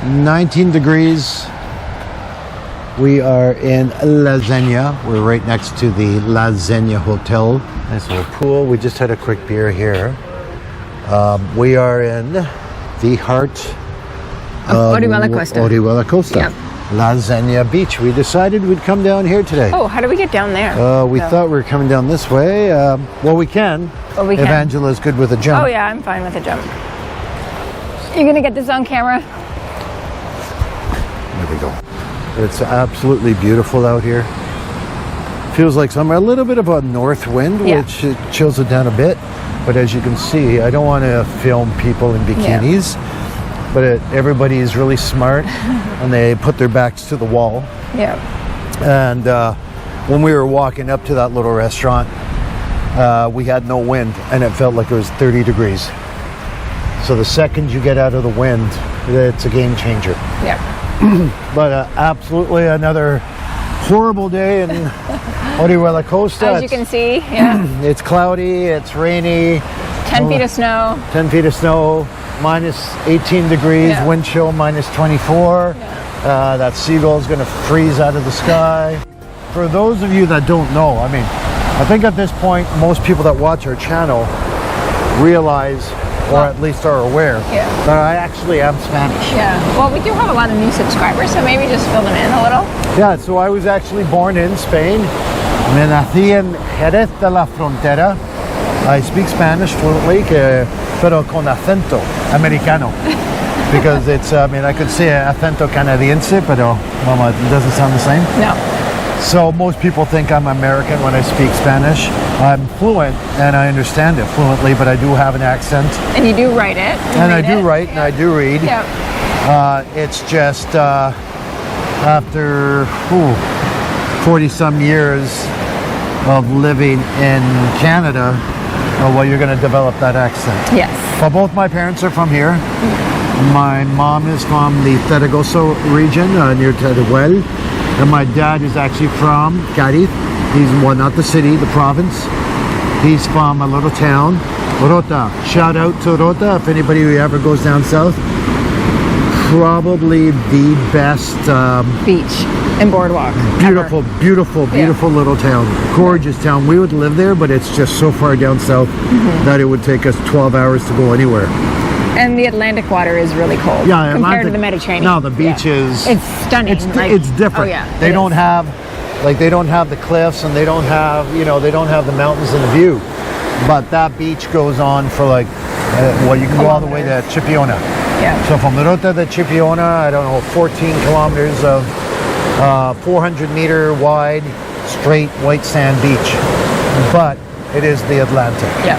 19 degrees. We are in Lasenia. We're right next to the Lasenia Hotel. Nice little pool. We just had a quick beer here. We are in the heart of Orihuela Costa. Orihuela Costa. Yep. Lasenia Beach. We decided we'd come down here today. Oh, how do we get down there? We thought we were coming down this way. Well, we can. Well, if Angela's good with a jump. Oh, yeah, I'm fine with a jump. You gonna get this on camera? There we go. It's absolutely beautiful out here. Feels like summer. A little bit of a north wind, which chills it down a bit. But as you can see, I don't want to film people in bikinis. Yeah. But everybody is really smart, and they put their backs to the wall. Yeah. And when we were walking up to that little restaurant, we had no wind, and it felt like it was 30 degrees. So the second you get out of the wind, it's a game changer. Yeah. But absolutely another horrible day in Orihuela Costa. As you can see, yeah. It's cloudy, it's rainy. 10 feet of snow. 10 feet of snow, minus 18 degrees, wind chill minus 24. Yeah. That seagull's going to freeze out of the sky. For those of you that don't know, I mean, I think at this point, most people that watch our channel realize, or at least are aware, that I actually am Spanish. Yeah, well, we do have a lot of new subscribers, so maybe just fill them in a little. Yeah, so I was actually born in Spain. Me nací en Jerez de la Frontera. I speak Spanish fluently, pero con acento americano. Because it's, I mean, I could say acento canadiense, pero mama, it doesn't sound the same. No. So most people think I'm American when I speak Spanish. I'm fluent and I understand it fluently, but I do have an accent. And you do write it. And I do write and I do read. Yeah. It's just after 40 some years of living in Canada, well, you're going to develop that accent. Yes. Well, both my parents are from here. My mom is from the Zaragoza region near Teruel. And my dad is actually from Cádiz. He's, well, not the city, the province. He's from a little town, Rota. Shout out to Rota if anybody who ever goes down south. Probably the best beach and boardwalk. Beautiful, beautiful, beautiful little town. Gorgeous town. We would live there, but it's just so far down south that it would take us 12 hours to go anywhere. And the Atlantic water is really cold compared to the Mediterranean. No, the beach is... It's stunning. It's different. Oh, yeah. They don't have the cliffs, and they don't have, they don't have the mountains and the view. But that beach goes on for like, you can go all the way to Chipiona. Yeah. So from Rota to Chipiona, I don't know, 14 kilometers of 400 meter wide, straight white sand beach. But it is the Atlantic. Yeah.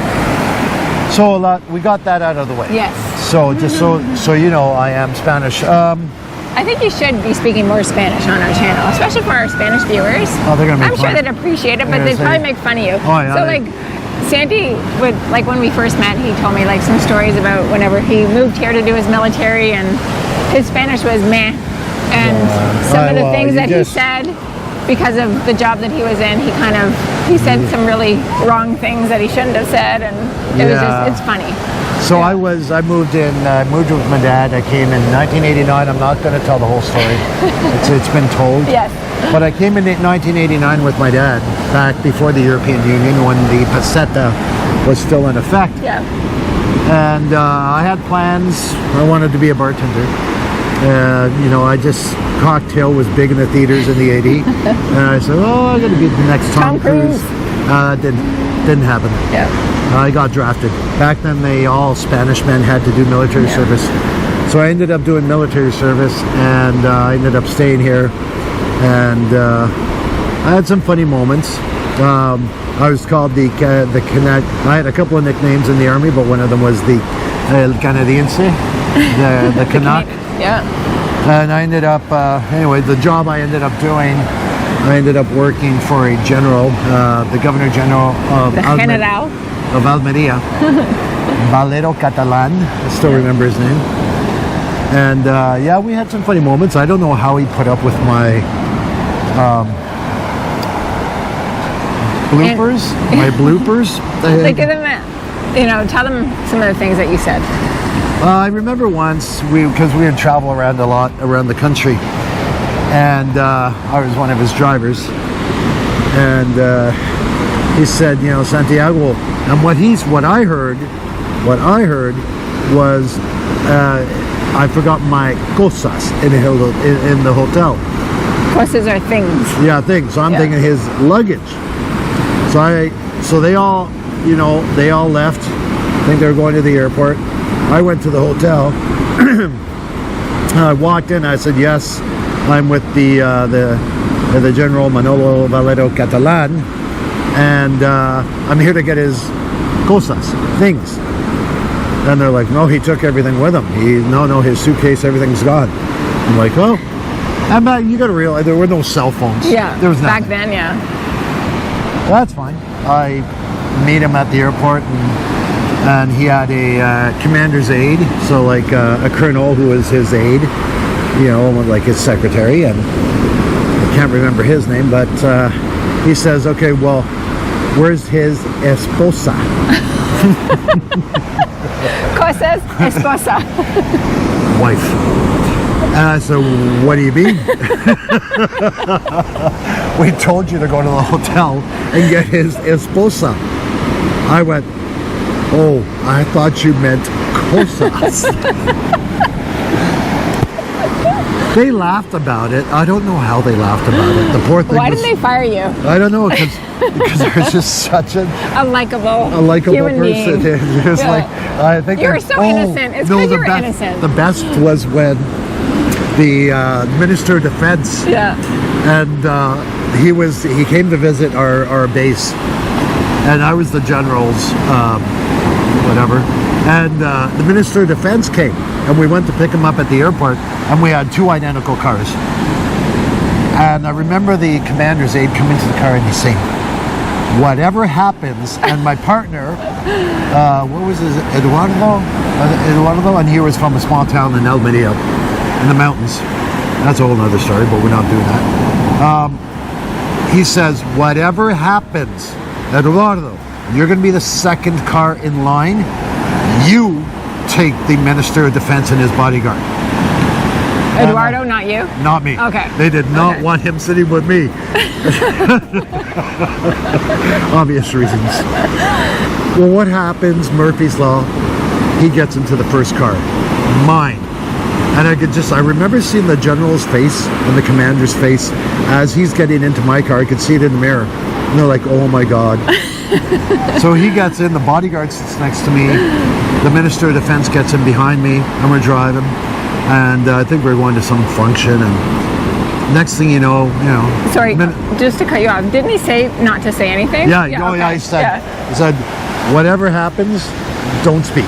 So we got that out of the way. Yes. So just so you know, I am Spanish. I think you should be speaking more Spanish on our channel, especially for our Spanish viewers. Oh, they're gonna make I'm sure they'd appreciate it, but they'd probably make fun of you. Oh, yeah, so Santi would, when we first met, he told me some stories about whenever he moved here to do his military, and his Spanish was meh. And some of the things that he said, because of the job that he was in, he said some really wrong things that he shouldn't have said, and it's funny. So I moved with my dad. I came in 1989. I'm not going to tell the whole story. It's been told. Yes. But I came in 1989 with my dad, back before the European Union, when the peseta was still in effect. Yeah. And I had plans. I wanted to be a bartender. Cocktail was big in the theaters in the 80s. And I said, I'm going to be the next Tom Cruise. Didn't happen. Yeah. I got drafted. Back then, all Spanish men had to do military service. So I ended up doing military service, and I ended up staying here. And I had some funny moments. I was called the Canet. I had a couple of nicknames in the army, but one of them was the El Canadiense, the Canuck. Yeah. And I ended up, the job I ended up doing, I ended up working for a general, the Governor General of Almeria, Valero Catalan. I still remember his name. And we had some funny moments. I don't know how he put up with my bloopers. Tell them some of the things that you said. I remember once because we would travel around a lot around the country, and I was one of his drivers, and he said, you know, Santiago, and what I heard was I forgot my cosas in the hotel. Cosas are things. Yeah, things. So I'm thinking his luggage. So they all, you know, they all left. I think they were going to the airport. I went to the hotel. I walked in. I said, "Yes, I'm with the General Manolo Valero Catalan, and I'm here to get his cosas, things." And they're like, "No, he took everything with him. No, his suitcase, everything's gone." I'm like, "Oh." And you got to realize there were no cell phones. Yeah, there was nothing. back then, yeah. Well, that's fine. I meet him at the airport, and he had a commander's aide, so like a colonel who was his aide, you know, like his secretary, and I can't remember his name, but he says, "Okay, well, where's his esposa?" Cosas, esposa. Wife. So what do you mean? We told you to go to the hotel and get his esposa. I went, "Oh, I thought you meant cosas." They laughed about it. I don't know how they laughed about it. The poor thing. Why didn't they fire you? I don't know, because there's just such a likable human being. Person. It's like, I think you were so innocent. It's because you were innocent. The best was when the Minister of Defense, and he came to visit our base, and I was the general's whatever, and the Minister of Defense came, and we went to pick him up at the airport, and we had two identical cars. And I remember the commander's aide coming to the car and he's saying, "Whatever happens," and my partner, what was his, Eduardo, and he was from a small town in Almeria, in the mountains. That's a whole other story, but we're not doing that. He says, "Whatever happens, Eduardo, you're going to be the second car in line. You take the Minister of Defense and his bodyguard." Eduardo, not you? Not me. Okay. They did not want him sitting with me. Obvious reasons. Well, what happens? Murphy's Law. He gets into the first car. Mine. And I remember seeing the general's face and the commander's face as he's getting into my car. I could see it in the mirror. And they're like, "Oh my God." So he gets in, the bodyguard sits next to me, the Minister of Defense gets in behind me, and we're driving. And I think we're going to some function, and next thing you know. Sorry, just to cut you off, didn't he say not to say anything? Yeah, okay. He said, "Whatever happens, don't speak."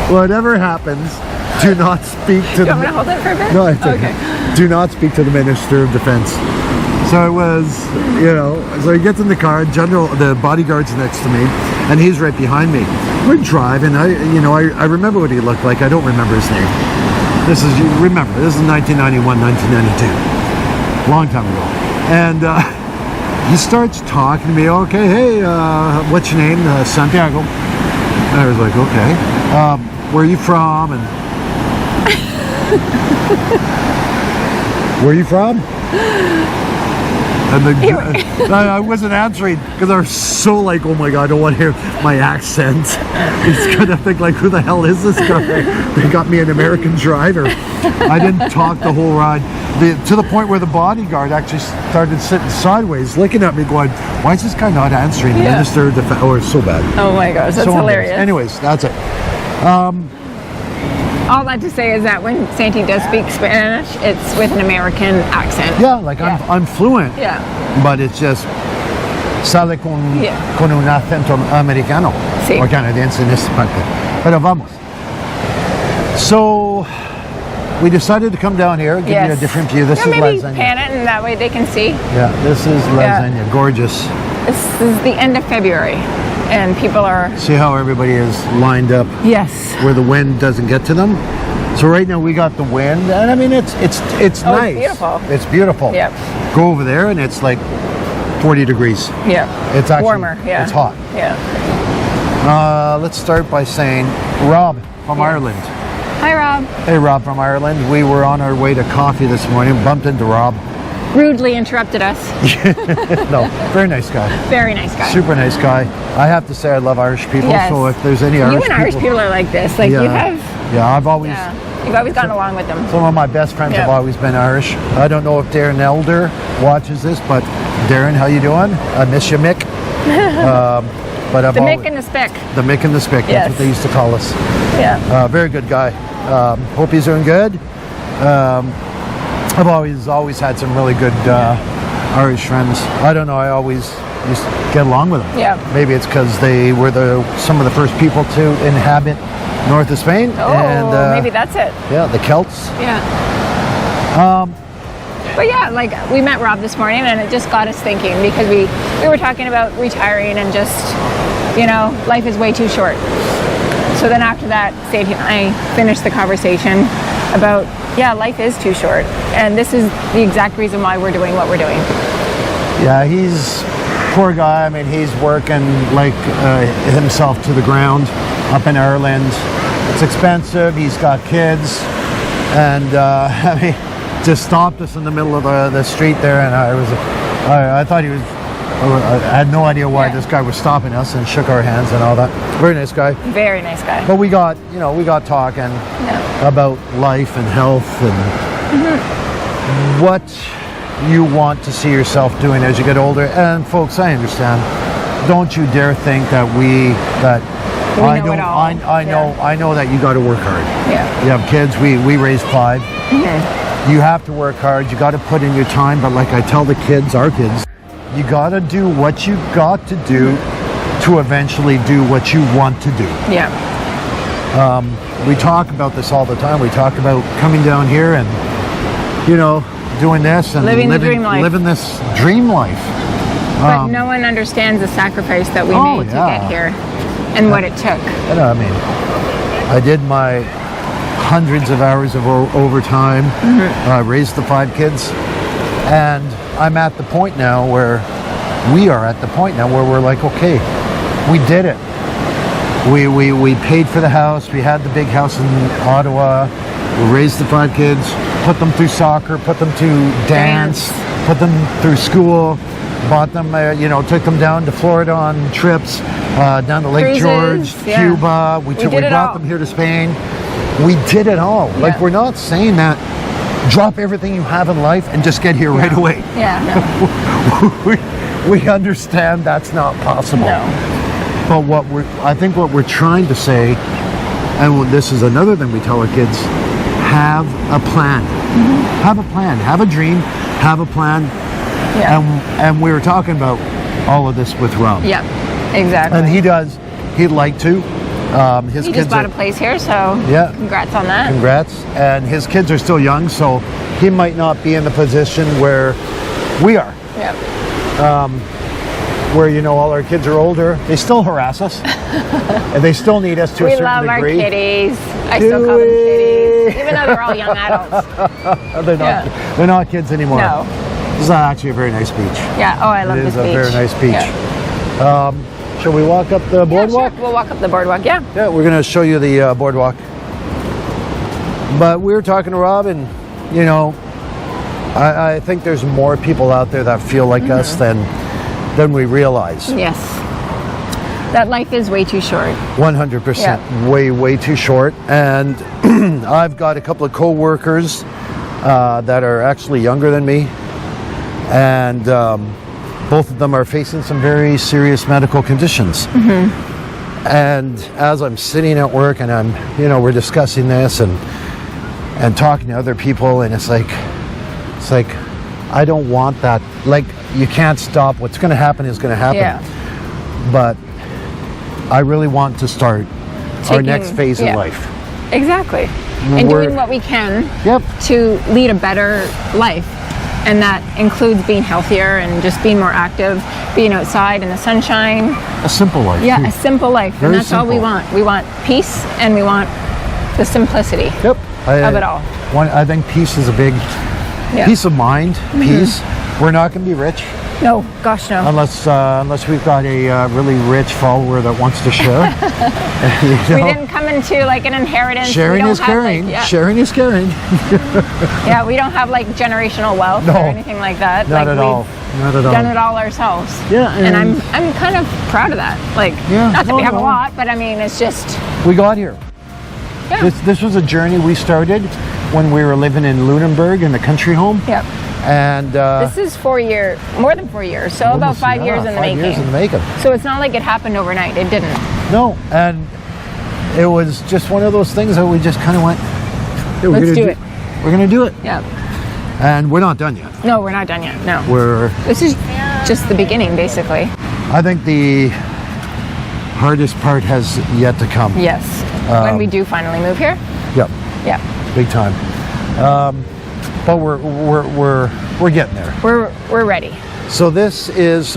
Whatever happens, do not speak to Do you want me to hold it for a bit? No, it's okay. Do not speak to the Minister of Defense. So it was, so he gets in the car, the bodyguard's next to me, and he's right behind me. We're driving. I remember what he looked like. I don't remember his name. This is 1991, 1992. Long time ago. And he starts talking to me. "Okay, hey, what's your name?" "Santiago." And I was like, "Okay. Where are you from?" And "Where are you from?" And I wasn't answering because I was so like, "Oh my God, I don't want to hear my accent." He's gonna think like, "Who the hell is this guy?" They got me an American driver. I didn't talk the whole ride, to the point where the bodyguard actually started sitting sideways, looking at me, going, "Why is this guy not answering?" The Minister of Defense. Oh, it's so bad. Oh my gosh, that's so hilarious. Anyways, that's it. All that to say is that when Santi does speak Spanish, it's with an American accent. Yeah, like I'm fluent. Yeah. But it's just sale con un acento americano o canadiense en esta parte. Pero vamos. So we decided to come down here, give you a different view. This is maybe Lasenia. pan it and that way they can see. Yeah, this is Lasenia. Gorgeous. This is the end of February. And people are... See how everybody is lined up? Yes. Where the wind doesn't get to them. So right now we got the wind, and I mean it's nice. It's beautiful. It's beautiful. Yep. Go over there, and it's like 40 degrees. Yeah. It's actually warmer. Yeah. It's hot. Yeah. Let's start by saying Rob from Ireland. Hi, Rob. Hey, Rob from Ireland. We were on our way to coffee this morning, bumped into Rob. Rudely interrupted us. No, very nice guy. Very nice guy. Super nice guy. I have to say I love Irish people, Yes. so if there's any Irish You and Irish people are like this. Like, you have... Yeah, I've always... You've always gotten along with them. Some of my best friends have always been Irish. I don't know if Darren Elder watches this, but Darren, how you doing? I miss you, Mick. But I've The Mick and the Spick. The Mick and the Spick, Yes. that's what they used to call us. Yeah. Very good guy. Hope he's doing good. I've always had some really good Irish friends. I don't know, I always used to get along with them. Yeah. Maybe it's because they were some of the first people to inhabit north of Spain. Oh, and, maybe that's it. Yeah, the Celts. Yeah. But yeah, like we met Rob this morning and it just got us thinking because we were talking about retiring and just, life is way too short. So then after that, Sadie and I finished the conversation about, life is too short. And this is the exact reason why we're doing what we're doing. Yeah, he's poor guy. I mean, he's working like himself to the ground up in Ireland. It's expensive. He's got kids. And I mean, just stopped us in the middle of the street there, and I thought he was. I had no idea why this guy was stopping us, and shook our hands and all that. Very nice guy. Very nice guy. But we got talking about life and health and what you want to see yourself doing as you get older. And folks, I understand. Don't you dare think that I know that you got to work hard. Yeah. You have kids. We raised 5. You have to work hard. You got to put in your time. But like I tell our kids, you got to do what you got to do to eventually do what you want to do. Yeah. We talk about this all the time. We talk about coming down here and doing this and living this dream life. But no one understands the sacrifice that we made to get here and what it took. I mean, I did my hundreds of hours of overtime, raised the 5 kids, and I'm at the point now where we're like, okay, we did it. We paid for the house. We had the big house in Ottawa. We raised the 5 kids, put them through soccer, put them to dance, put them through school, bought them, took them down to Florida on trips, down to Lake George, Cuba. We brought them here to Spain. We did it all. Yeah. Like, we're not saying that drop everything you have in life and just get here right away. Yeah. No. we understand that's not possible. No. But I think what we're trying to say, and this is another thing we tell our kids, have a plan. Have a plan. Have a dream. Have a plan. Yeah. And we were talking about all of this with Rob. Yeah, exactly. And he'd like to. His he kids just bought a place here, so congrats on that. Congrats. And his kids are still young, so he might not be in the position where we are. Yeah. Where, all our kids are older. They still harass us. And they still need us to a certain degree. We love our kitties. I still call them kitties, even though they're all young adults. They're not kids anymore. No. This is actually a very nice beach. Yeah, I love this beach. It is a very nice beach. Yeah. Shall we walk up the boardwalk? Yeah, sure. We'll walk up the boardwalk, yeah. Yeah, we're going to show you the boardwalk. But we were talking to Rob, and, I think there's more people out there that feel like us than we realize. Yes. That life is way too short. 100%. Yeah. Way too short. And I've got a couple of co-workers that are actually younger than me. And both of them are facing some very serious medical conditions. And as I'm sitting at work and we're discussing this and talking to other people, and it's like I don't want that. Like, you can't stop. What's going to happen is going to happen. Yeah. But I really want to start our next phase of life. Exactly. And doing what we can to lead a better life. And that includes being healthier and just being more active, being outside in the sunshine. A simple life. Yeah, a simple life. Very and that's simple. all we want. We want peace, and we want the simplicity of it all. I think peace is a big peace of mind, peace. We're not going to be rich. No, gosh, no. Unless we've got a really rich follower that wants to share. We didn't come into like an inheritance. Sharing is caring. Sharing is caring. Yeah, we don't have like generational wealth or anything like that. Not at all. Not at all. Done it all ourselves. Yeah, and I'm kind of proud of that. Like, not that we have a lot, but I mean, it's just we got here. Yeah. This was a journey we started when we were living in Lunenburg in the country home. Yep. And this is more than 4 years, so about 5 years in the making. 5 years in the making. So it's not like it happened overnight. It didn't. No, and it was just one of those things that we just kind of went, let's do it. We're going to do it. Yeah. And we're not done yet. No, we're not done yet. No. This is just the beginning, basically. I think the hardest part has yet to come. Yes. When we do finally move here. Yep. Yeah. Big time. But we're getting there. We're ready. So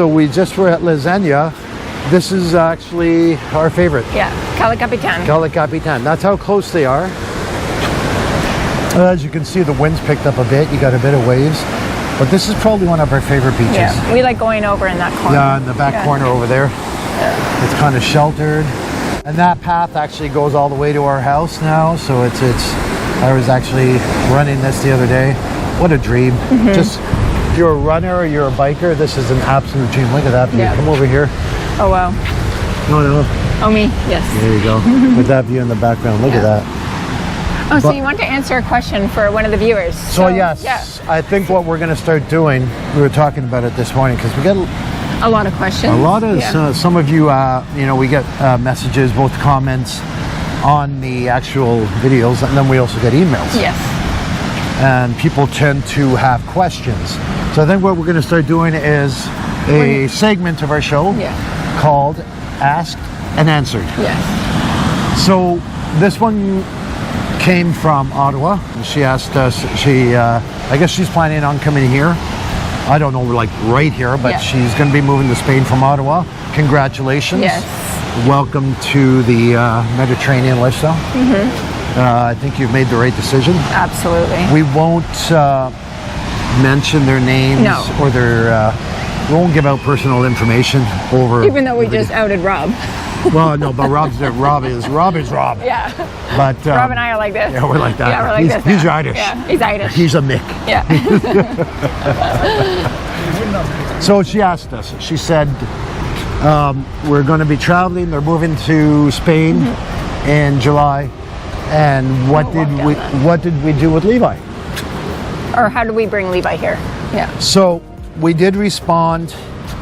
we just were at Lasenia. This is actually our favorite. Yeah, Cala Capitan. Cala Capitan. That's how close they are. As you can see, the wind's picked up a bit. You got a bit of waves. But this is probably one of our favorite beaches. Yeah, we like going over in that corner. Yeah, in the back corner over there. Yeah. It's kind of sheltered. And that path actually goes all the way to our house now. So it's I was actually running this the other day. What a dream. Just, if you're a runner or you're a biker, this is an absolute dream. Look at that view. Yeah. Come over here. Oh, wow. No. Oh, me? Yes. There you go. With that view in the background. Look at that. Oh, so you want to answer a question for one of the viewers. So yes, I think what we're going to start doing, we were talking about it this morning, because we get a lot of questions. A lot of, some of you, we get messages, both comments on the actual videos, and then we also get emails. Yes. And people tend to have questions. So I think what we're going to start doing is a segment of our show called Asked and Answered. Yes. So this one came from Ottawa. She asked us, I guess she's planning on coming here. I don't know, like right here, but she's going to be moving to Spain from Ottawa. Congratulations. Yes. Welcome to the Mediterranean lifestyle. I think you've made the right decision. Absolutely. We won't mention their names or their, we won't give out personal information over. Even though we just outed Rob. Well, no, but Rob is Rob. Yeah. But Rob and I are like this. Yeah, we're like that. Yeah, we're like this. He's Irish. Yeah, he's Irish. He's a Mick. Yeah. So she asked us. She said, "We're going to be traveling. They're moving to Spain in July, and what did we do with Levi? Or how did we bring Levi here? Yeah. So we did respond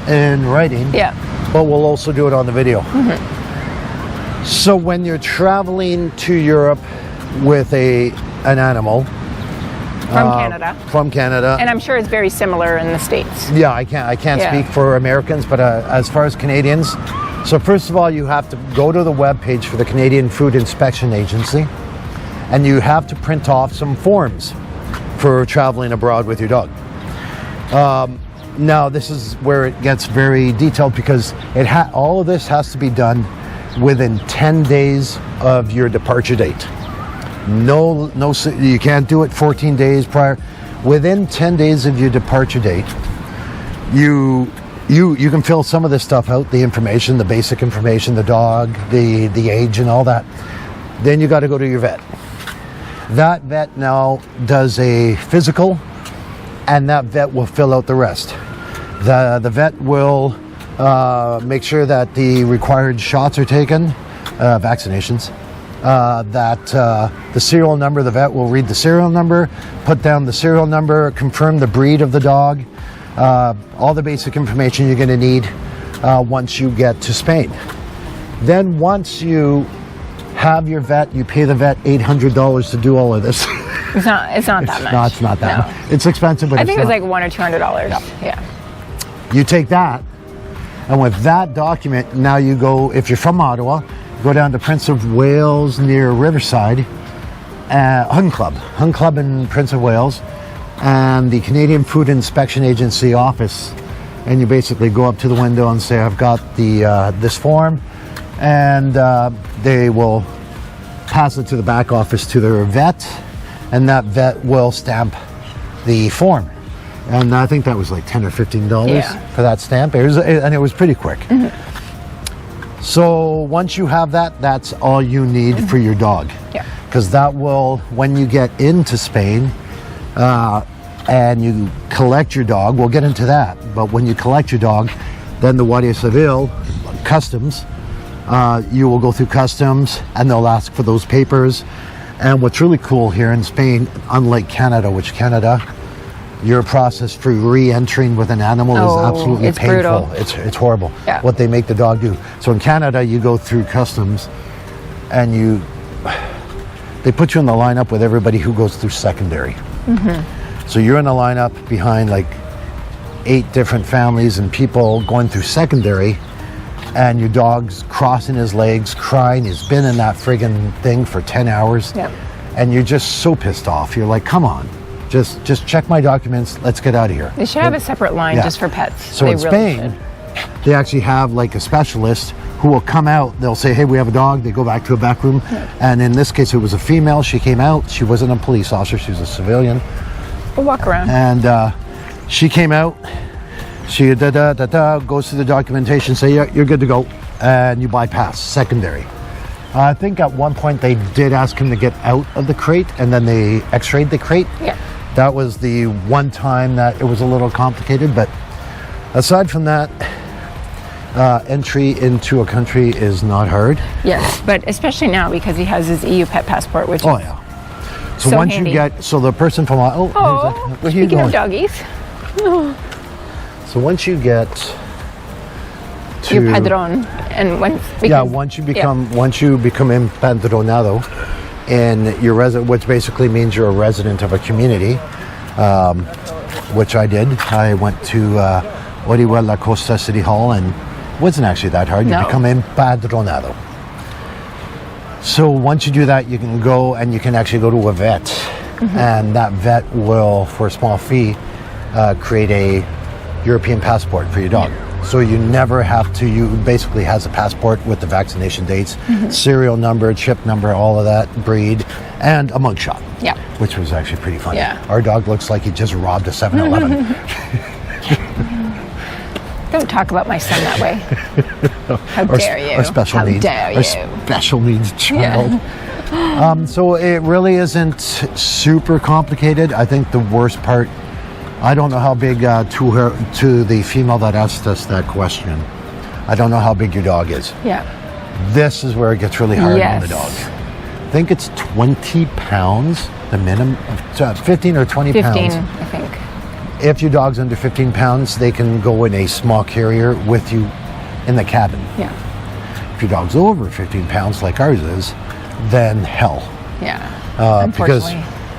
in writing. Yeah. But we'll also do it on the video. So when you're traveling to Europe with an animal from Canada, and I'm sure it's very similar in the States. Yeah, I can't speak for Americans, but as far as Canadians, so first of all, you have to go to the webpage for the Canadian Food Inspection Agency, and you have to print off some forms for traveling abroad with your dog. Now, this is where it gets very detailed, because all of this has to be done within 10 days of your departure date. No, you can't do it 14 days prior. Within 10 days of your departure date, you can fill some of this stuff out, the information, the basic information, the dog, the age and all that. Then you got to go to your vet. That vet now does a physical, and that vet will fill out the rest. The vet will make sure that the required shots are taken, vaccinations, that the serial number, the vet will read the serial number, put down the serial number, confirm the breed of the dog, all the basic information you're going to need once you get to Spain. Then once you have your vet, you pay the vet $800 to do all of this. It's not that much. No, it's not that much. It's expensive, but I think it was like $100 or $200. Yeah. You take that, and with that document, now you go, if you're from Ottawa, go down to Prince of Wales near Riverside, Hun Club in Prince of Wales, and the Canadian Food Inspection Agency office, and you basically go up to the window and say, I've got this form, and they will pass it to the back office to their vet, and that vet will stamp the form. And I think that was like $10 or $15 Yeah. for that stamp. And it was pretty quick. So once you have that, that's all you need for your dog. Yeah. Because that will, when you get into Spain and you collect your dog, we'll get into that. But when you collect your dog, then the Guardia Civil, customs, you will go through customs and they'll ask for those papers. And what's really cool here in Spain, unlike Canada, your process for re-entering with an animal is absolutely it's painful. brutal. It's horrible. Yeah. What they make the dog do. So in Canada, you go through customs, and they put you in the lineup with everybody who goes through secondary. So you're in a lineup behind like 8 different families and people going through secondary, and your dog's crossing his legs, crying. He's been in that friggin' thing for 10 hours, and you're just so pissed off. You're like, come on. Just check my documents. Let's get out of here. They should have a separate line just for pets. So in Spain, they actually have like a specialist who will come out. They'll say, hey, we have a dog. They go back to a back room. And in this case, it was a female. She came out. She wasn't a police officer. She was a civilian. We'll walk around. And she came out. She goes through the documentation, say, yeah, you're good to go. And you bypass secondary. I think at one point they did ask him to get out of the crate, and then they x-rayed the crate. Yeah. That was the one time that it was a little complicated, but aside from that, entry into a country is not hard. Yes, but especially now because he has his EU pet passport, which Oh is yeah. So, so once handy. you get, so the person from where are you speaking going? of doggies, So once you get to your padrón, and once you become empadronado, and you're which basically means you're a resident of a community, which I did. I went to Orihuela Costa City Hall, and it wasn't actually that hard. You become empadronado. So once you do that, you can go and you can actually go to a vet, and that vet will, for a small fee, create a European passport for your dog. So you never have to, you basically has a passport with the vaccination dates, serial number, chip number, all of that, breed, and a mugshot. Yeah. Which was actually pretty funny. Yeah. Our dog looks like he just robbed a 7-Eleven. Don't talk about my son that way. How dare you? Our special needs. Dare you? Our special needs child. So it really isn't super complicated. I think the worst part, I don't know how big, to the female that asked us that question, I don't know how big your dog is. Yeah. This is where it gets really hard on the dog. I think it's 20 pounds, the minimum, 15 or 20 15, pounds. I think. If your dog's under 15 pounds, they can go in a small carrier with you in the cabin. Yeah. If your dog's over 15 pounds, like ours is, then hell. Yeah. Because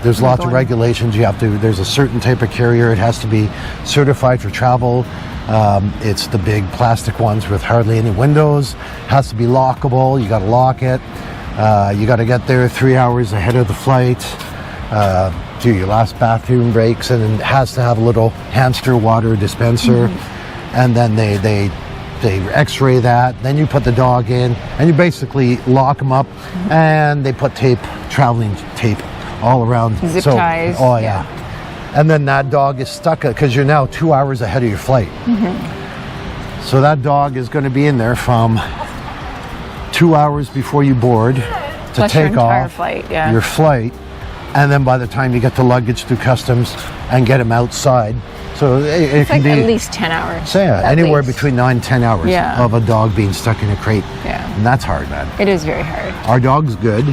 there's lots of regulations. There's a certain type of carrier. It has to be certified for travel. It's the big plastic ones with hardly any windows. Has to be lockable. You got to lock it. You got to get there 3 hours ahead of the flight. Do your last bathroom breaks, and it has to have a little hamster water dispenser. And then they x-ray that. Then you put the dog in, and you basically lock them up, and they put traveling tape all around. Zip ties. Oh yeah. And then that dog is stuck because you're now 2 hours ahead of your flight. So that dog is going to be in there from 2 hours before you board to Plus take your entire off flight, yeah. your flight, and then by the time you get the luggage through customs and get him outside, so it can like be at least 10 hours. So yeah, anywhere between 9 and 10 hours of a dog being stuck in a crate. Yeah. And that's hard, man. It is very hard. Our dog's good.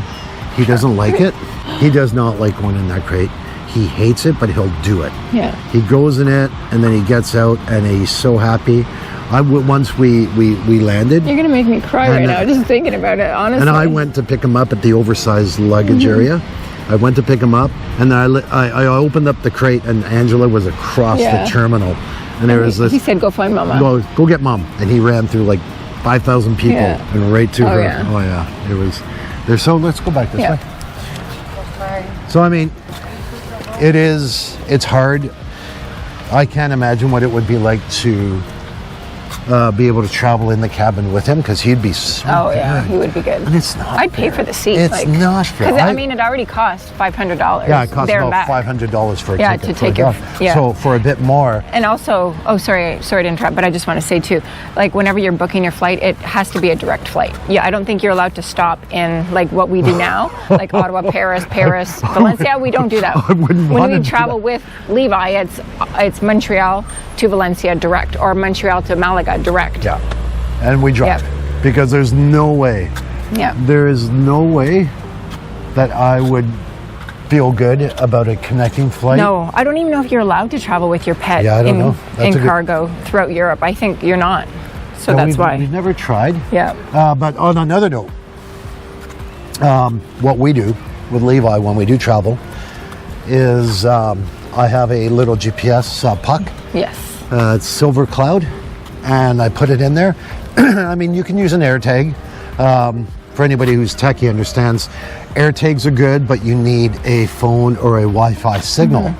He doesn't like it. He does not like going in that crate. He hates it, but he'll do it. Yeah. He goes in it, and then he gets out, and he's so happy. Once we landed. You're gonna make me cry right now just thinking about it, honestly. And I went to pick him up at the oversized luggage area. I went to pick him up, and then I opened up the crate, and Angela was across the terminal, and there was this. He said, "Go find Mama." Go get Mom, and he ran through like 5,000 people and right to her. Yeah. Oh yeah, it was. There's so. Let's go back this way. So I mean, it's hard. I can't imagine what it would be like to be able to travel in the cabin with him because he'd be so Oh yeah, good. he would be good. And it's not I'd pay fair. for the seat. It's not fair. Because I mean, it already cost $500. Yeah, it costs there and about back. $500 for a Yeah, ticket. to take your. Yeah. So for a bit more. And also, sorry to interrupt, but I just want to say too, like whenever you're booking your flight, it has to be a direct flight. Yeah, I don't think you're allowed to stop in like what we do now, like Ottawa, Paris, Valencia. We don't do that. I wouldn't want When to we do travel with Levi, it's Montreal to Valencia direct, or Montreal to Malaga direct. Yeah. And we drive. Yep. Because there's no way. Yeah. There is no way that I would feel good about a connecting flight. No, I don't even know if you're allowed to travel with your pet Yeah, I don't know. That's in a good- cargo throughout Europe. I think you're not. So No, that's why. We've never tried. Yeah. But on another note, what we do with Levi when we do travel is I have a little GPS puck. Yes. It's Silver Cloud, and I put it in there. I mean, you can use an AirTag. For anybody who's techie understands, AirTags are good, but you need a phone or a Wi-Fi signal.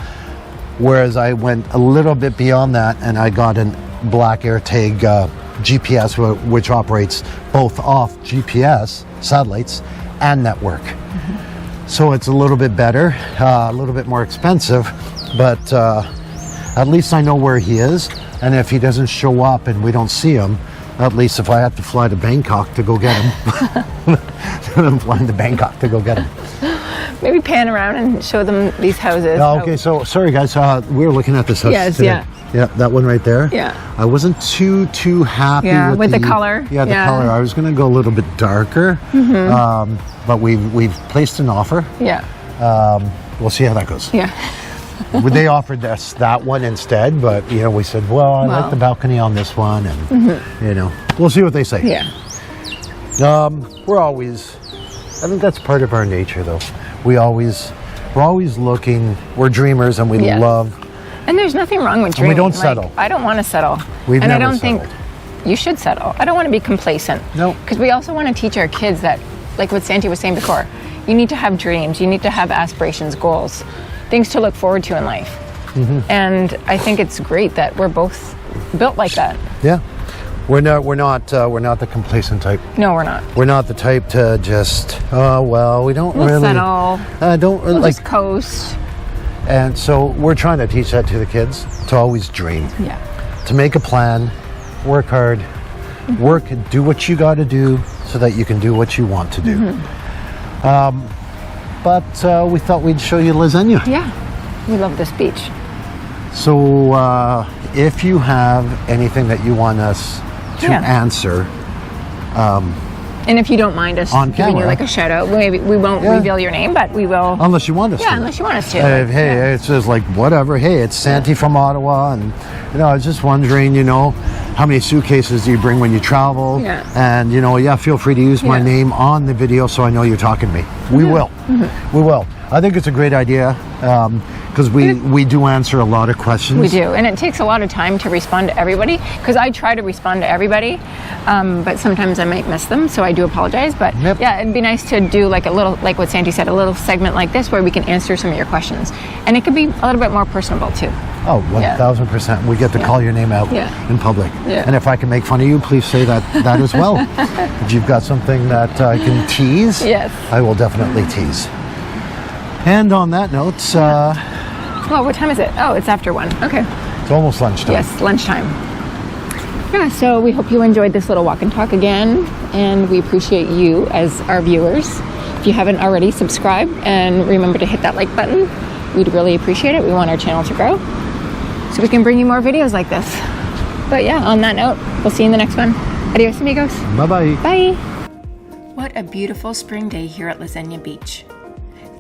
Whereas I went a little bit beyond that, and I got a black AirTag GPS, which operates both off GPS satellites and network. So it's a little bit better, a little bit more expensive, but at least I know where he is. And if he doesn't show up and we don't see him, at least if I have to fly to Bangkok to go get him, I'm flying to Bangkok to go get him. Maybe pan around and show them these houses. Okay, so sorry guys, we were looking at this house Yes, today. yeah. Yeah, that one right there. Yeah. I wasn't too happy with the color. Yeah, the Yeah. color. I was going to go a little bit darker, but we've placed an offer. Yeah. We'll see how that goes. Yeah. They offered us that one instead, but we said, well, I like the balcony on this one, and we'll see what they say. Yeah. We're always, I think that's part of our nature, though. We're always looking. We're dreamers, and we Yes. love. And there's nothing wrong with dreaming. we don't settle. I don't want to settle. We've and never I don't settled. think you should settle. I don't want to be complacent. No. Because we also want to teach our kids that, like what Santi was saying before, you need to have dreams. You need to have aspirations, goals, things to look forward to in life. And I think it's great that we're both built like that. Yeah, we're not the complacent type. No, we're not. We're not the type to just we don't We'll really settle. don't We'll like. just coast. And so we're trying to teach that to the kids to always dream, Yeah. to make a plan, work hard, do what you got to do so that you can do what you want to do. But we thought we'd show you Lasenia. Yeah. We love this beach. So if you have anything that you want us to Yeah. answer, And if you don't mind us On giving you camera. like a shout out, maybe we won't Yeah. reveal your name, but we will. unless you want us to. Yeah, unless you want us to. Hey, Like, yeah. it's just like whatever. Hey, it's Santi from Ottawa, and I was just wondering, how many suitcases do you bring when you travel? Yeah. And feel free to use my Yeah. name on the video so I know you're talking to me. We will. We will. I think it's a great idea because we do answer a lot of questions. We do, and it takes a lot of time to respond to everybody because I try to respond to everybody, but sometimes I might miss them, so I do apologize. But Yep. yeah, it'd be nice to do like a little, like what Santi said, a little segment like this where we can answer some of your questions, and it could be a little bit more personable too. Oh, 1,000%. We get to call your name out Yeah. in public. Yeah. And if I can make fun of you, please say that as well. If you've got something that I can tease, Yes. I will definitely tease. And on that note, Oh, what time is it? Oh, it's after 1. Okay. it's almost lunchtime. Yes, lunchtime. Yeah, so we hope you enjoyed this little walk and talk again, and we appreciate you as our viewers. If you haven't already, subscribe and remember to hit that like button. We'd really appreciate it. We want our channel to grow so we can bring you more videos like this. But yeah, on that note, we'll see you in the next one. Adios, amigos. Bye-bye. Bye. What a beautiful spring day here at Lasenia Beach.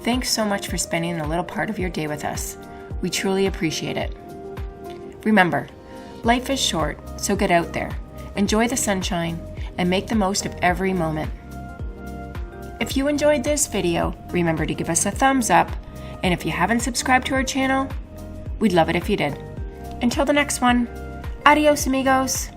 Thanks so much for spending a little part of your day with us. We truly appreciate it. Remember, life is short, so get out there, enjoy the sunshine, and make the most of every moment. If you enjoyed this video, remember to give us a thumbs up, and if you haven't subscribed to our channel, we'd love it if you did. Until the next one, adios amigos.